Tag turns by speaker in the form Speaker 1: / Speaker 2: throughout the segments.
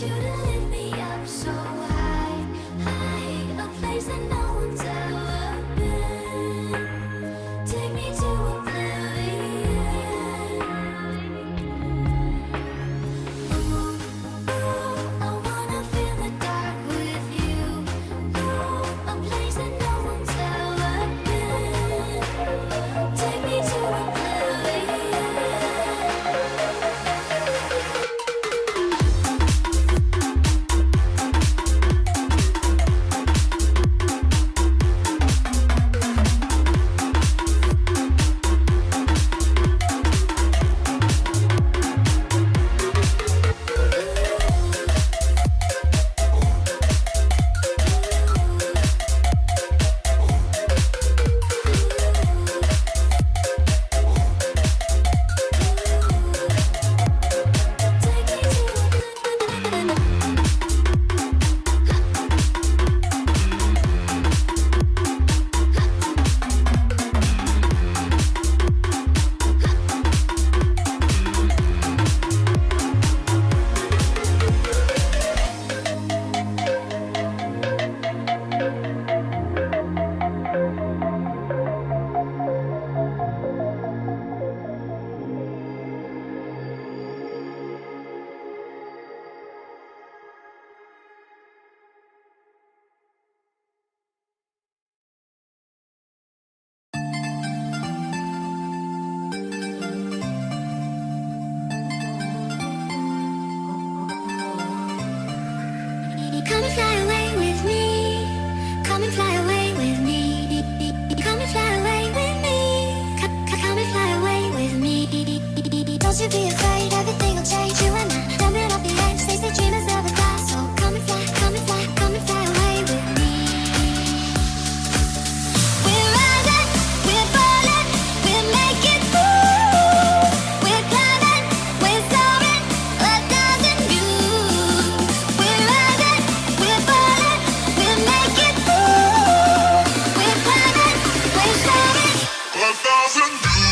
Speaker 1: you to lift me up so high, high, a place that no one's ever been. Take me to oblivion. Ooh, ooh, I wanna feel the dark with you. Ooh, a place that no one's ever been. Take me to oblivion. Come and fly away with me. Come and fly away with me. Come and fly away with me. Come and fly away with me. Don't you be afraid, everything will change. You and I, jumping off the edge. They say dreamers never die. So come and fly, come and fly, come and fly away with me. We're rising, we're falling, we'll make it through. We're climbing, we're soaring, 1,000 views. We're rising, we're falling, we'll make it through. We're climbing, we're soaring, 1,000 views.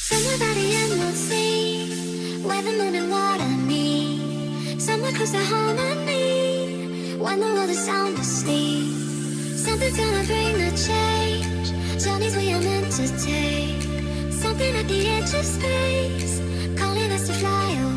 Speaker 1: Somewhere by the emerald sea, where the moon and water meet. Somewhere close to harmony, when the world is sound asleep. Something's gonna bring the change, journeys we are meant to take. Something at the edge of space, calling us to fly away.